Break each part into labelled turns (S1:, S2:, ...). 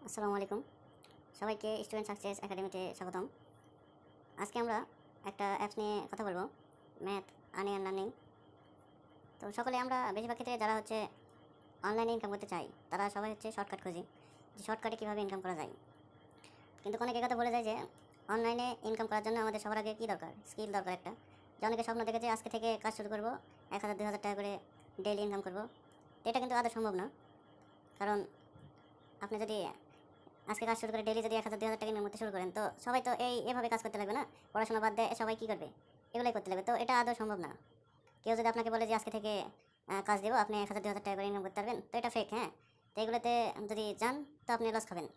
S1: আসসালামু আলাইকুম। সবাইকে স্টুডেন্ট সাকসেস একাডেমিতে স্বাগতম। আজকে আমরা একটা অ্যাপস নিয়ে কথা বলবো, ম্যাথ আর্নিং অ্যান্ড লার্নিং। তো সকলে আমরা বেশিরভাগ ক্ষেত্রে যারা হচ্ছে অনলাইনে ইনকাম করতে চাই তারা সবাই হচ্ছে শর্টকাট খুঁজি, যে শর্টকাটে কীভাবে ইনকাম করা যায়। কিন্তু অনেকে কথা বলে যায় যে অনলাইনে ইনকাম করার জন্য আমাদের সবার আগে কী দরকার, স্কিল দরকার একটা। যে অনেকে স্বপ্ন দেখে যে আজকে থেকে কাজ শুরু করবো, 1000-2000 টাকা করে ডেইলি ইনকাম করবো। এটা কিন্তু আদৌ সম্ভব না। কারণ আপনি যদি আজকে কাজ শুরু করে ডেইলি যদি 1000-2000 টাকা ইনকাম করতে শুরু করেন, তো সবাই তো এভাবে কাজ করতে লাগবে না। পড়াশোনা বাদ দেয় সবাই কী করবে, এগুলোই করতে লাগবে। তো এটা আদৌ সম্ভব না। কেউ যদি আপনাকে বলে যে আজকে থেকে কাজ দেবো, আপনি 1000-2000 টাকা করে ইনকাম করতে পারবেন, তো এটা ফেক। হ্যাঁ, তো এগুলোতে যদি যান তো আপনি লস খাবেন।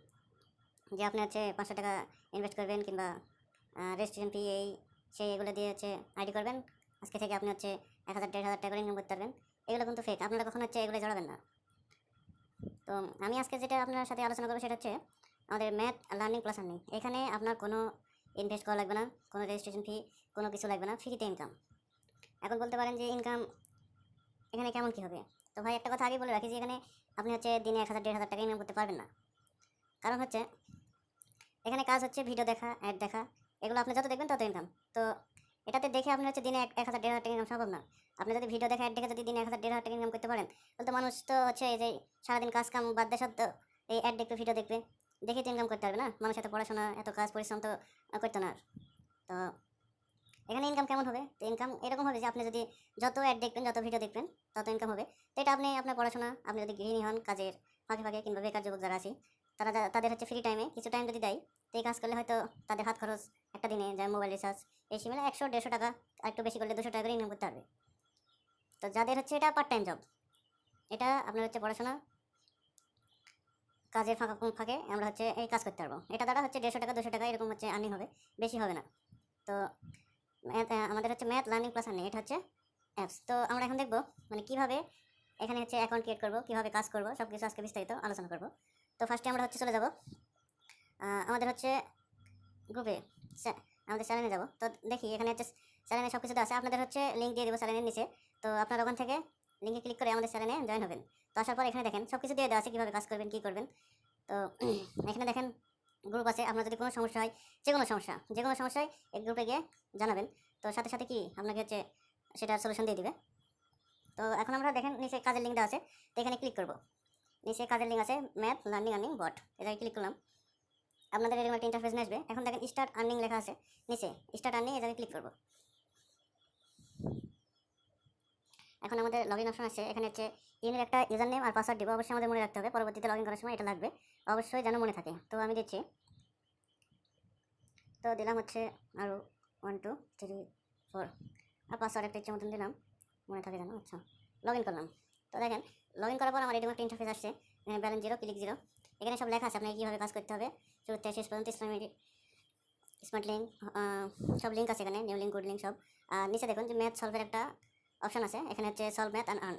S1: যে আপনি হচ্ছে 500 টাকা ইনভেস্ট করবেন কিংবা রেজিস্ট্রেশন ফি এই সেই এগুলো দিয়ে হচ্ছে আইডি করবেন, আজকে থেকে আপনি হচ্ছে 1000-1500 টাকা করে ইনকাম করতে পারবেন। এগুলো কিন্তু ফেক। আপনারা কখনো হচ্ছে এগুলো জড়াবেন না। তো আমি আজকে যেটা আপনার সাথে আলোচনা করবো সেটা হচ্ছে আমাদের ম্যাথ লার্নিং প্লাস আর্নিং। এখানে আপনার কোনো ইনভেস্ট করা লাগবে না, কোনো রেজিস্ট্রেশন ফি, কোনো কিছু লাগবে না, ফ্রিতে ইনকাম। এখন বলতে পারেন যে ইনকাম এখানে কেমন কী হবে। তো ভাই একটা কথা আগে বলে রাখি যে এখানে আপনি হচ্ছে দিনে 1000-1500 টাকা ইনকাম করতে পারবেন না। কারণ হচ্ছে এখানে কাজ হচ্ছে ভিডিও দেখা, অ্যাড দেখা, এগুলো আপনি যত দেখবেন তত ইনকাম। তো এটাতে দেখে আপনি হচ্ছে দিনে 1000-1500 টাকা ইনকাম সম্ভব না। আপনি যদি ভিডিও দেখে, অ্যাড দেখে যদি দিনে 1000-1500 টাকা ইনকাম করতে পারেন, তাহলে তো মানুষ তো হচ্ছে এই যে সারাদিন কাজ কাম বাদ দিয়ে সব তো এই অ্যাড দেখবে, ভিডিও দেখবে, দেখে তো ইনকাম করতে পারবে না। মানুষ এত পড়াশোনা, এত কাজ পরিশ্রম তো করতো না। তো এখানে ইনকাম কেমন হবে? তো ইনকাম এরকম হবে যে আপনি যদি যত অ্যাড দেখবেন, যত ভিডিও দেখবেন, তত ইনকাম হবে। তো এটা আপনি আপনার পড়াশোনা, আপনি যদি গৃহিণী হন, কাজের ফাঁকে ফাঁকে কিংবা বেকার যুবক যারা আছে তারা তাদের হচ্ছে ফ্রি টাইমে কিছু টাইম যদি দেয়, তো এই কাজ করলে হয়তো তাদের হাত খরচ একটা দিনে যায় মোবাইল রিচার্জ এই মিলে 100-150 টাকা, আর একটু বেশি করলে 200 টাকা করে ইনকাম করতে পারবে। তো যাদের হচ্ছে এটা পার্ট টাইম জব, এটা আপনার হচ্ছে পড়াশোনা কাজের ফাঁকা ফাঁকে আমরা হচ্ছে এই কাজ করতে পারবো। এটা দ্বারা হচ্ছে 150 টাকা 200 টাকা এরকম হচ্ছে আর্নিং হবে, বেশি হবে না। তো আমাদের হচ্ছে ম্যাথ লার্নিং প্লাস আর্নিং, এটা হচ্ছে অ্যাপস। তো আমরা এখন দেখবো মানে কীভাবে এখানে হচ্ছে অ্যাকাউন্ট ক্রিয়েট করবো, কীভাবে কাজ করবো, সব কিছু আজকে বিস্তারিত আলোচনা করবো। তো ফার্স্টে আমরা হচ্ছে চলে যাব আমাদের হচ্ছে গ্রুপে, আমাদের চ্যানেলে যাব। তো দেখি এখানে হচ্ছে চ্যানেলে সব কিছু আছে, আপনাদের হচ্ছে লিঙ্ক দিয়ে দেবো চ্যানেলের নিচে। তো আপনারা ওখান থেকে লিঙ্কে ক্লিক করে আমাদের চ্যানেলে জয়েন হবেন। তো আসার পর এখানে দেখেন সব কিছু দিয়ে দেওয়া আছে, কীভাবে কাজ করবেন, কী করবেন। তো এখানে দেখেন গ্রুপ আছে। আপনার যদি কোনো সমস্যা হয়, যে কোনো সমস্যায় এই গ্রুপে গিয়ে জানাবেন। তো সাথে সাথে কি আপনাকে হচ্ছে সেটার সলিউশন দিয়ে দিবে। তো এখন আমরা দেখেন নিচে কাজের লিঙ্ক দেওয়া আছে, তো এখানে ক্লিক করব। নিচে কাজের লিঙ্ক আছে, ম্যাথ লার্নিং আর্নিং বট, এটাকে ক্লিক করলাম। আপনাদের এরকম একটা ইন্টারফেস আসবে। এখন দেখেন স্টার্ট আর্নিং লেখা আছে নিচে, স্টার্ট আর্নিং এটাকে ক্লিক করব। এখন আমাদের লগইন অপশন আছে, এখানে হচ্ছে ইমেল একটা ইউজার নেম আর পাসওয়ার্ড দিব, অবশ্যই আমাদের মনে রাখতে হবে, পরবর্তীতে লগইন করার সময় এটা লাগবে, অবশ্যই যেন মনে থাকে। তো আমি দিচ্ছি, তো দিলাম হচ্ছে আরও 1 2 3 4, আর পাসওয়ার্ড একটা ইচ্ছে মতন দিলাম, মনে থাকে জানো। আচ্ছা, লগ ইন করলাম। তো দেখেন লগ ইন করার পর আমার এরকম একটা ইন্টারফেস আসছে, ব্যালেন্স জিরো, ক্লিক জিরো। এখানে সব লেখা আছে আপনাকে কীভাবে কাজ করতে হবে, শুরু থেকে শেষ পর্যন্ত স্মার্ট লিঙ্ক, সব লিঙ্ক আছে এখানে, নিউ লিঙ্ক, গুড লিঙ্ক সব। আর নিচে দেখুন যে ম্যাথ সলভের একটা অপশন আছে, এখানে হচ্ছে সলভ ম্যাথ অ্যান্ড আর্ন।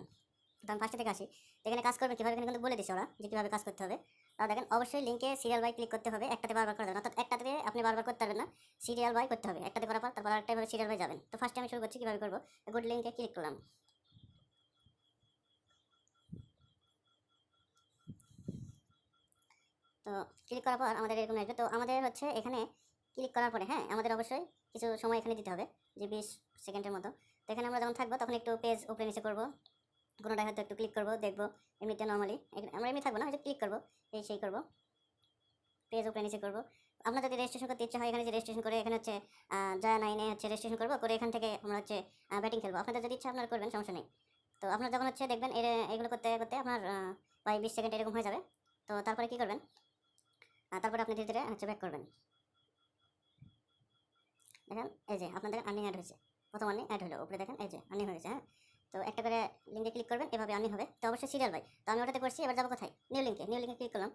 S1: তো আমি ফার্স্টে থেকে আসি, এখানে কাজ করবে কীভাবে, এখানে কিন্তু বলে দিচ্ছে ওরা যে কীভাবে কাজ করতে হবে। তাহলে দেখেন অবশ্যই লিঙ্কে সিরিয়াল বাই ক্লিক করতে হবে, একটাতে বারবার করে দেবেন, অর্থাৎ একটাতে আপনি বারবার করতে পারবেন না, সিরিয়াল বাই করতে হবে। একটাতে করার পর তারপর আরেকটাভাবে সিরিয়াল বাই যাবেন। তো ফার্স্টে আমি শুরু করছি কীভাবে করবো, গুড লিঙ্কে ক্লিক করলাম। তো ক্লিক করার পর আমাদের এরকম আসবে। তো আমাদের হচ্ছে এখানে ক্লিক করার পরে হ্যাঁ আমাদের অবশ্যই কিছু সময় এখানে দিতে হবে, যে 20 সেকেন্ডের মতো। তো এখানে আমরা যখন থাকবো তখন একটু পেজ উপরে নিচে করবো, কোনোটাই হয়তো একটু ক্লিক করবো, দেখবো। এমনিতে নর্মালি আমরা এমনি থাকবো না, হয়তো ক্লিক করবো, এই সেই করবো, পেজ উপরে নিচে করবো। আপনার যদি রেজিস্ট্রেশন করতে ইচ্ছা হয়, এখানে যে রেজিস্ট্রেশন করে এখানে হচ্ছে জয়া নাইনে হচ্ছে রেজিস্ট্রেশন করবো, করে এখান থেকে আমরা হচ্ছে ব্যাটিং খেলবো। আপনাদের যদি ইচ্ছা আপনারা করবেন, সমস্যা নেই। তো আপনারা যখন হচ্ছে দেখবেন এগুলো করতে করতে আপনার প্রায় 20 সেকেন্ড এরকম হয়ে যাবে। তো তারপরে কী করবেন, তারপরে আপনি ধীরে ধীরে হচ্ছে ব্যাক করবেন। দেখেন এই যে আপনাদের আর্নিং অ্যাড হয়েছে, প্রথম আর্নিং অ্যাড হলো, উপরে দেখেন এই যে আর্নিং হয়েছে। হ্যাঁ, তো একটা করে লিঙ্কে ক্লিক করবেন, এভাবে আর্নিং হবে। তো অবশ্যই সিরিয়াল বাই, তো আমি ওটাতে করছি। এবার যাবো কোথায়, নিউ লিঙ্কে ক্লিক করলাম।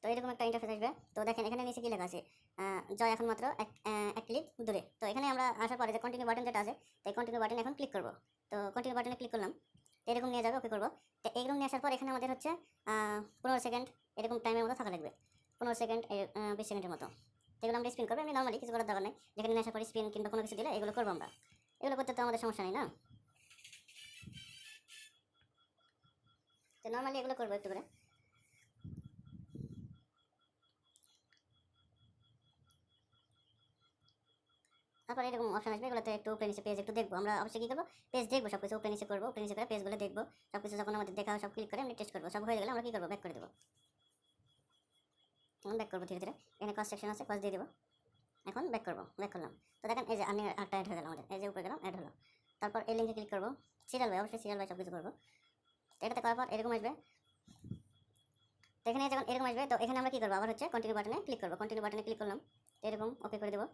S1: তো এরকম একটা ইন্টারফেস আসবে। তো দেখেন এখানে নিচে কী লেখা আছে, জয় এখন মাত্র এক ক্লিক দূরে। তো এখানে আমরা আসার পরে যে কন্টিনিউ বাটন যেটা আছে, তাই কন্টিনিউ বাটন এখন ক্লিক করবো। তো কন্টিনিউ বাটনে ক্লিক করলাম, এরকম নিয়ে যাবে, ওকে করবো। তো এইরকম নিয়ে আসার পর এখানে আমাদের হচ্ছে 15 সেকেন্ড এরকম টাইমের মতো থাকা লাগবে, 15 সেকেন্ড 20 সেকেন্ডের মতো। এগুলো আমরা স্পিন করবো, আমি নর্মালি কিছু করার দরকার নেই, যেখানে নিয়ে আসার পর স্পিন কিংবা কোনো কিছু দিলে এগুলো করবো আমরা, এগুলো করতে তো আমাদের সমস্যা নেই না। তো নর্মালি এগুলো করবো একটু করে। তারপর এরকম অপশন আসবে, এগুলোতে একটু উপরে নিচে পেজ একটু দেখবো আমরা, অবশ্যই কী করবো, পেজ দেখবো, সব কিছু উপরে নিচে করবো, উপরে নিচে করে পেজগুলো দেখবো, সব কিছু যখন আমাদের দেখা সব ক্লিক করে আমি টেস্ট করবো, সব হয়ে গেলে আমরা কী করবো, ব্যাক করে দেবো। এখন ব্যাক করবো ধীরে ধীরে, এখানে কস্ট সেকশন আছে, কস্ট দিয়ে দেবো। এখন ব্যাক করবো, ব্যাক করলাম। তো দেখেন এই যে আমি একটা অ্যাড হয়ে গেল আমাদের, এই যে উপরে গেলাম অ্যাড হলো। তারপর এই লিঙ্কে ক্লিক করবো, সিরিয়াল বাই, অবশ্যই সিরিয়াল বাই সব কিছু করবো। এটাতে করার পর এরকম আসবে, তো এখানে যখন এরকম আসবে তো এখানে আমরা কী করবো, আবার হচ্ছে কন্টিনিউ বাটনে ক্লিক করবো, কন্টিনিউ বাটনে ক্লিক করলাম, এরকম ওকে করে দেবো।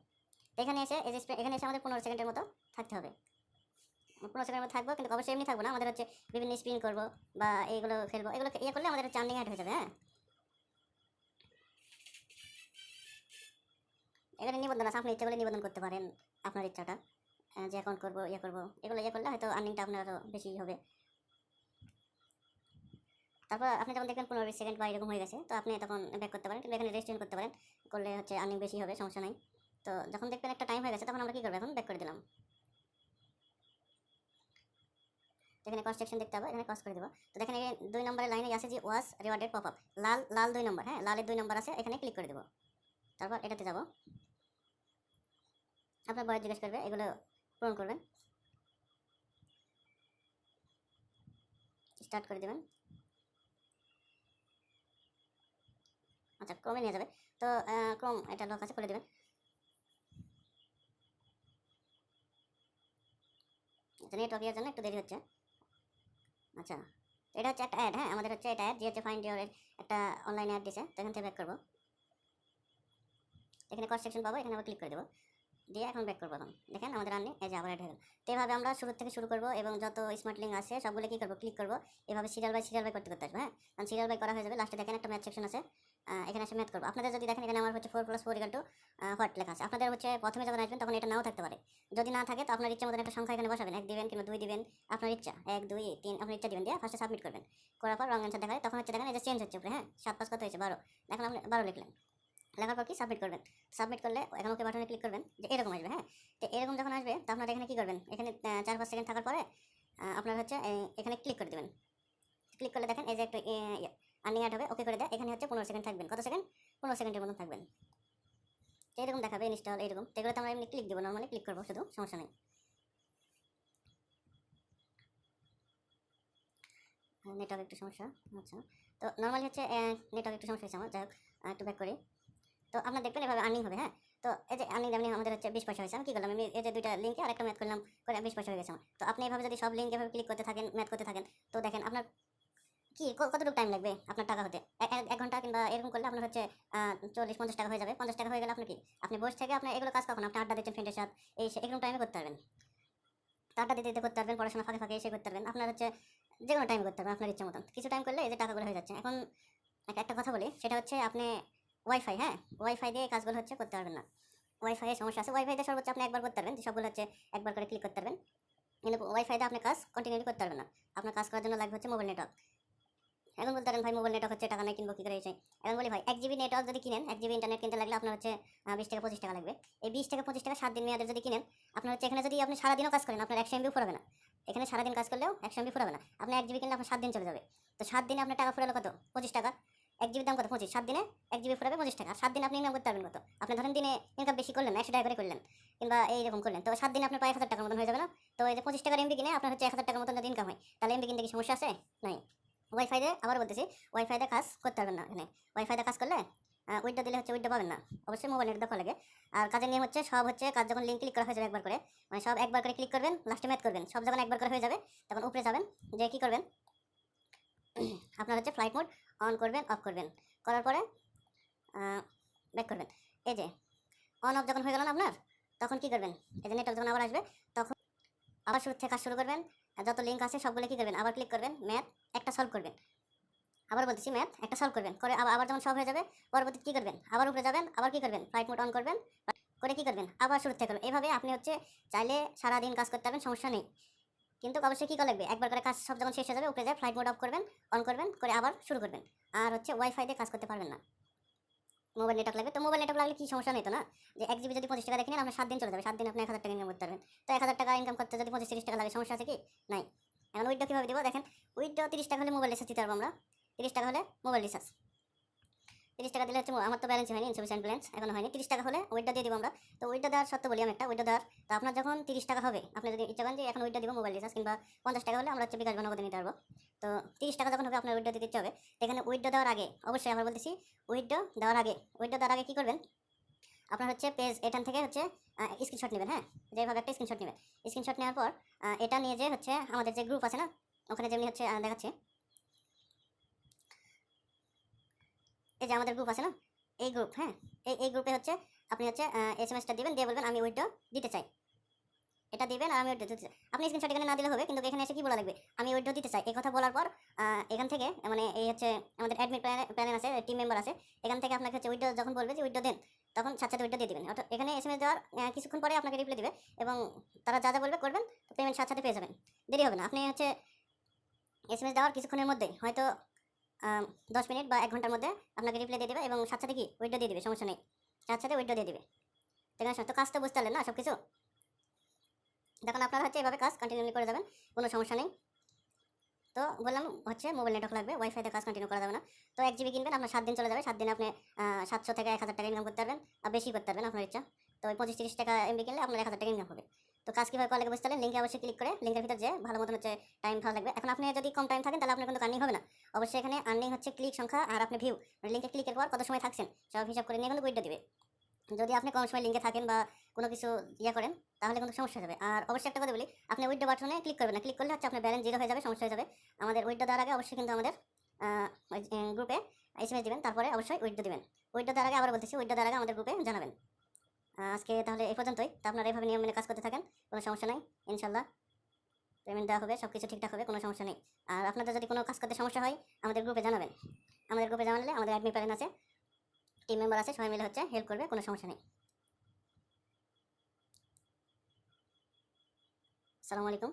S1: এখানে এসে এই যে এখানে এসে আমাদের 15 সেকেন্ডের মতো থাকতে হবে, 15 সেকেন্ডের মতো থাকবো, কিন্তু অবশ্যই এমনি থাকবো না, আমাদের হচ্ছে বিভিন্ন স্পিন করবো বা এইগুলো খেলবো, এগুলো ইয়ে করলে আমাদের হচ্ছে আর্নিং অ্যাড হয়ে যাবে। হ্যাঁ, এখানে নিবন্ধন আছে, আপনি ইচ্ছা করলে নিবন্ধন করতে পারেন আপনার ইচ্ছাটা, যে অ্যাকাউন্ট করবো ইয়ে করবো, এগুলো ইয়ে করলে হয়তো আর্নিংটা আপনার আরও বেশি হবে। তারপর আপনি যখন দেখবেন 15-20 সেকেন্ড বা এরকম হয়ে গেছে, তো আপনি তখন ব্যাক করতে পারেন, কিন্তু এখানে রেস্টুরেন্ট করতে পারেন, করলে হচ্ছে আর্নিং বেশি হবে, সমস্যা নাই। তো যখন দেখবেন একটা টাইম হয়ে গেছে, তখন আমরা কী করবো, এখন ব্যাক করে দিলাম। এখানে কস্ট সেকশন দেখতে হবে, এখানে কস্ট করে দেবো। তো দেখেন এই 2 নম্বরের লাইনে আছে যে ওয়াজ রিওয়ার্ডেড পপ আপ, লাল লাল 2 নম্বর, হ্যাঁ লালের 2 নম্বর আছে, এখানে ক্লিক করে দেবো। তারপর এটাতে যাব, আপনার বয়স জিজ্ঞেস করবে, এগুলো পূরণ করবেন, স্টার্ট করে দেবেন। আচ্ছা, ক্রমে নিয়ে যাবে, তো ক্রম এটা লক আছে, করে দেবেন। আচ্ছা, নেটওয়ার্ক এর জন্য একটু দেরি হচ্ছে। আচ্ছা, এটা হচ্ছে একটা অ্যাড, হ্যাঁ আমাদের হচ্ছে এটা অ্যাড, যে হচ্ছে ফাইন্ড ইউর একটা অনলাইন অ্যাড দিয়েছে, তো এখান থেকে ব্যাক করবো, এখানে কস্ট সেকশন পাবো, এখানে আবার ক্লিক করে দেবো, দিয়ে এখন ব্যাক করবো। এখন দেখেন আমাদের আর্নিং এই যে আবার অ্যাড হয়ে গেল। তো এভাবে আমরা শুরু থেকে শুরু করবো, এবং যত স্মার্ট লিঙ্ক আছে সবগুলো কী করবো, ক্লিক করবো, এভাবে সিরিয়াল বাই করতে করতে আসবে। হ্যাঁ, কারণ সিরিয়াল বাই করা হয়ে যাবে, লাস্টে দেখেন একটা ম্যাথ সেকশন আছে, এখানে এসে ম্যাথ করবো। আপনাদের যদি দেখেন এখানে আমার হচ্ছে 4+4 = হোয়াট লেখা আছে, আপনাদের হচ্ছে প্রথমে যখন আসবেন তখন এটা নাও থাকতে পারে, যদি না থাকে তো আপনার ইচ্ছা মতন একটা সংখ্যা এখানে বসাবেন, 1 দিবেন কিংবা 2 দিবেন, আপনার ইচ্ছা 1 2 3 আপনার ইচ্ছা দিবেন, দিয়ে ফার্স্টে সাবমিট করবেন, করার পর রং অ্যান্সার দেখায়, তখন হচ্ছে দেখেন এই যে চেঞ্জ হচ্ছে উপরে, হ্যাঁ 7 5 কত হয়েছে 12, দেখেন আপনি 12 লিখলেন, লেখার পর কি সাবমিট করবেন, সাবমিট করলে এখন ওকে বাটনে ক্লিক করবেন, যে এরকম আসবে। হ্যাঁ, তো এরকম যখন আসবে তো আপনারা এখানে কী করবেন, এখানে 4-5 সেকেন্ড থাকার পরে আপনার হচ্ছে এখানে ক্লিক করে দেবেন, ক্লিক করলে দেখেন এই যে একটা আর্নিং অ্যাড হবে, ওকে করে দেয়, এখানে হচ্ছে 15 সেকেন্ড থাকবেন, কত সেকেন্ড, 15 সেকেন্ডের মতন থাকবেন, তো এরকম দেখাবে ইনস্টল এরকম, তো এগুলোতে আমরা এমনি ক্লিক দেবো, নর্মালি ক্লিক করবো শুধু, সমস্যা নেই। নেটওয়ার্ক একটু সমস্যা, আচ্ছা, তো নর্মালি হচ্ছে নেটওয়ার্ক একটু সমস্যা হয়েছে আমার, যাই হোক একটু ব্যাক করি। তো আপনার দেখবেন এভাবে আর্নিং হবে। হ্যাঁ, তো এই যে আর্নিং যেমন আমাদের হচ্ছে 20 পয়সা হয়েছে, আমি কী করলাম, আমি এই যে 2টা লিঙ্কে আর একটা ম্যাথ করলাম, করে 20 পয়সা হয়ে গেছে আমার। তো আপনি এভাবে যদি সব লিঙ্ক এভাবে ক্লিক করতে থাকেন, ম্যাথ করতে থাকেন, তো দেখেন আপনার কি কতটুকু টাইম লাগবে আপনার টাকা হতে, 1 ঘন্টা কিংবা এরকম করলে আপনার হচ্ছে 40-50 টাকা হয়ে যাবে। 50 টাকা হয়ে গেলে আপনি কি, আপনি বসে থেকে আপনার এগুলো কাজ কখন, আপনি আড্ডা দিচ্ছেন ফ্রেন্ডের সাথে, এরকম টাইমে করতে পারবেন, আড্ডা দিতে দিতে করতে পারবেন, পড়াশোনা ফাঁকে ফাঁকে এসে করতে পারবেন, আপনার হচ্ছে যে কোনো টাইম করতে পারবেন আপনার ইচ্ছা মতন, কিছু টাইম করলে এই যে টাকাগুলো হয়ে যাচ্ছে। এখন একটা কথা বলি, সেটা হচ্ছে আপনি ওয়াইফাই, হ্যাঁ ওয়াইফাই দিয়ে কাজগুলো হচ্ছে করতে পারবেন না, ওয়াইফাই এর সমস্যা আছে, ওয়াইফাই দিয়ে সর্বোচ্চ আপনি একবার করতে পারবেন, সবগুলো হচ্ছে একবার করে ক্লিক করতে পারবেন, কিন্তু ওয়াইফাই দিয়ে আপনি কাজ কন্টিনিউ করতে পারবেন না, আপনার কাজ করার জন্য লাগবে হচ্ছে মোবাইল নেটওয়ার্ক। এখন বলতে পারেন ভাই মোবাইল নেটওয়ার্ক হচ্ছে টাকা নেই, কিনবো কী করে এসে, এখন বলি ভাই 1 GB নেটওয়ার্ক যদি কিনেন, 1 GB ইন্টারনেট কিনতে লাগলে আপনার হচ্ছে 20 থেকে 25 টাকা লাগবে, এই 20 থেকে 25 টাকা 7 দিন মেয়াদের যদি কিনেন, আপনার হচ্ছে এখানে যদি আপনি সারাদিনও কাজ করেন আপনার 100 MB ফুরাবে না, এখানে সারাদিন কাজ করলেও 100 MB ফুরাবে না, আপনি 1 GB কিনলে আপনার 7 দিন চলে যাবে, তো 7 দিনে আপনার টাকা ফুরালো কত, 25 টাকা, 1 GB দাম কত 25, 7 দিনে 1 GB ফুরাবে 25 টাকা, আর 7 দিনে আপনি ইনকাম করতে পারবেন কত, আপনি ধরেন দিনে ইনকাম বেশি করলেন 100 টাকা করে করলেন, কিংবা এইরকম করলেন, তো 7 দিনে আপনার প্রায় 1000 টাকার মতন হয়ে যাবে না, তো এই যে 25 টাকার এমবি কিনে আপনার হচ্ছে 1000 টাকার মতন যদি ইনকাম হয়, তাহলে এমবি কিনতে কি সমস্যা আছে, নাই। ওয়াইফাই দিয়ে আবার বলতেছি, ওয়াইফাই দিয়ে কাজ করতে পারবেন না, এখানে ওয়াইফাই দিয়ে কাজ করলে উইডো দিলে হচ্ছে উইডো পাবেন না, অবশ্যই মোবাইল নেট দেখা লাগে। আর কাজের নিয়ম হচ্ছে সব হচ্ছে কাজ যখন লিঙ্ক ক্লিক করা হয়ে যাবে একবার করে, মানে সব একবার করে ক্লিক করবেন, লাস্টে ম্যাথ করবেন, সব যখন একবার করে হয়ে যাবে তখন উপরে যাবেন, যে কী করবেন আপনার হচ্ছে ফ্লাইট মোড অন করবেন, অফ করবেন, করার পরে ব্যাক করবেন, এই যে অন অফ যখন হয়ে গেল না আপনার, তখন কী করবেন, এই যে নেটওয়ার্ক যখন আবার আসবে তখন আবার শুরু থেকে কাজ শুরু করবেন, যত লিঙ্ক আছে সবগুলো কী করবেন, আবার ক্লিক করবেন, ম্যাথ একটা সলভ করবেন, আবার বলতেছি ম্যাথ একটা সলভ করবেন, করে আবার যখন সব হয়ে যাবে পরবর্তী কী করবেন, আবার উপরে যাবেন, আবার কী করবেন ফ্লাইট মোড অন করবেন, করে কী করবেন আবার শুরু থেকে করবেন, এভাবে আপনি হচ্ছে চাইলে সারাদিন কাজ করতে পারবেন, সমস্যা নেই, কিন্তু অবশ্যই কী করা লাগবে, একবার করে কাজ সব যখন শেষ হয়ে যাবে উপরে যায় ফ্লাইট মোড অফ করবেন, অন করবেন, করে আবার শুরু করবেন, আর হচ্ছে ওয়াইফাই দিয়ে কাজ করতে পারবেন না, মোবাইল নেটওয়ার্ক লাগবে। তো মোবাইল নেটওয়ার্ক লাগলে কি সমস্যা নেই তো না, যে 1 GB যদি 25 টাকা দেখেন আপনার 7 দিন চলে যাবে, 7 দিন আপনি 1000 টাকা ইনকাম করতে পারবেন, তো 1000 টাকা ইনকাম করতে যদি 25-30 টাকা লাগে, সমস্যা আছে কি, নাই। এখন উইডো কীভাবে দেবো দেখেন, উইডো 30 টাকা হলে মোবাইল রিচার্জ দিতে পারবো আমরা, 30 টাকা হলে মোবাইল রিচার্জ, 30 টাকা দিলে হচ্ছে আমার তো ব্যালেন্স হয়নি, ইনসাফিসিয়েন্ট ব্যালেন্স এখনো হয়নি। 30 টাকা হলে উইথড্র দিয়ে দিব আমরা। তো উইথড্র দেওয়ার শর্ত বলি আমি একটা, উইথড্র দেওয়ার তো আপনার যখন 30 টাকা হবে, আপনি যদি ইচ্ছা করেন যে এখন উইথড্র দিব মোবাইল রিচার্জ, কিংবা 50 টাকা হলে আমরা হচ্ছে বিকাশ বা নগদে নিতে পারবো। তো 30 টাকা যখন হবে আপনার উইথড্র দিতে ইচ্ছা হবে, তো এখানে উইথড্র দেওয়ার আগে অবশ্যই আমরা বলতেছি, উইথড্র দেওয়ার আগে কি করবেন, আপনার হচ্ছে পেজ এখান থেকে হচ্ছে স্ক্রিনশট নেবেন। হ্যাঁ, যেভাবে একটা স্ক্রিনশট নেবেন। স্ক্রিনশট নেওয়ার পর এটা নিয়ে যে হচ্ছে আমাদের যে গ্রুপ আছে না, ওখানে যেমনি হচ্ছে দেখাচ্ছে, এই যে আমাদের গ্রুপ আছে না, এই গ্রুপ, হ্যাঁ, এই গ্রুপে হচ্ছে আপনি হচ্ছে এসএমএসটা দিবেন, দিয়ে বলবেন আমি উইথড্র দিতে চাই। এটা দিবেন আর আমি উইথড্র দিতে চাই। আপনি স্ক্রিনশট এখানে না দিলে হবে, কিন্তু এখানে এসে কি বলা লাগবে, আমি উইথড্র দিতে চাই। এই কথা বলার পর এখান থেকে মানে এই হচ্ছে আমাদের অ্যাডমিট প্যানেল আছে, টিম মেম্বার আছে, এখান থেকে আপনাকে হচ্ছে উইথড্র যখন বলবে যে উইথড্র দেন, তখন সাথে সাথে উইথড্র দিয়ে দিবেন। অর্থাৎ এখানে এসএমএস দেওয়ার কিছুক্ষণ পরে আপনাকে রিপ্লাই দিবে, এবং তারা যা যা বলবে করবেন, পেমেন্ট সাথে সাথে পেয়ে যাবেন, দেরি হবে না। আপনি হচ্ছে এসএমএস দেওয়ার কিছুক্ষণের মধ্যে, হয়তো 10 মিনিট বা 1 ঘন্টার মধ্যে আপনাকে রিপ্লাই দিয়ে দেবে, এবং সাথে সাথে কি উইথড্র দিয়ে দিবে, সমস্যা নেই, সাথে সাথে উইথড্র দিয়ে দিবে। তো কাজ তো বুঝতে পারলেন না সব কিছু। দেখুন আপনারা হচ্ছে এভাবে কাজ কন্টিনিউ করে যাবেন, কোনো সমস্যা নেই। তো বললাম হচ্ছে মোবাইল নেটওয়ার্ক লাগবে, ওয়াইফাইতে কাজ কন্টিনিউ করা যাবে না। তো 1 জিবি কিনবেন, আপনার 7 দিন চলে যাবে। 7 দিনে আপনি 700 থেকে 1000 টাকা ইনকাম করতে পারবেন, আর বেশি করতে পারবেন আপনার ইচ্ছা। তো ওই 25-30 টাকা এমবি কিনলে আপনার 1000 টাকা ইনকাম হবে। তো কাজ কীভাবে করা লাগে বুঝতে পারলেন, লিঙ্কে অবশ্যই ক্লিক করে লিঙ্কের ভিতর যে ভালো মতন হচ্ছে টাইম ভালো লাগবে। এখন আপনি যদি কম টাইম থাকেন তাহলে আপনার কিন্তু আর্নিং হবে না। অবশ্যই এখানে আর্নিং হচ্ছে ক্লিক সংখ্যা আর আপনি ভিউ, মানে লিঙ্কে ক্লিকের পর কত সময় থাকছেন সব হিসাব করে নিয়ে কিন্তু উইথড্র দিবে। যদি আপনি কম সময় লিঙ্কে থাকেন বা কোনো কিছু করেন, তাহলে কিন্তু সমস্যা হবে। আর অবশ্যই একটা কথা বলি, আপনি উইথড্র বাটনে ক্লিক করবেন না, ক্লিক করলে হচ্ছে আপনার ব্যালেন্স জিরো হয়ে যাবে, সমস্যা হয়ে যাবে। আমাদের উইথড্র দেওয়ার আগে অবশ্যই কিন্তু আমাদের গ্রুপে এসএমএস দিবেন, তারপরে অবশ্যই উইথড্র দিবেন। উইথড্র দেওয়ার আগে আবার বলতেছি, উইথড্র দেওয়ার আগে আমাদের গ্রুপে জানাবেন। আজকে তাহলে এই পর্যন্তই। তো আপনারা এইভাবে নিয়ম মেনে কাজ করতে থাকেন, কোনো সমস্যা নেই, ইনশাল্লাহ পেমেন্ট দেওয়া হবে, সব কিছু ঠিকঠাক হবে, কোনো সমস্যা নেই। আর আপনাদের যদি কোনো কাজ করতে সমস্যা হয় আমাদের গ্রুপে জানাবেন। আমাদের গ্রুপে জানালে আমাদের অ্যাডমিন প্যানেল আছে, টিম মেম্বার আছে, সবাই মিলে হচ্ছে হেল্প করবে, কোনো সমস্যা নেই। আসসালামু আলাইকুম।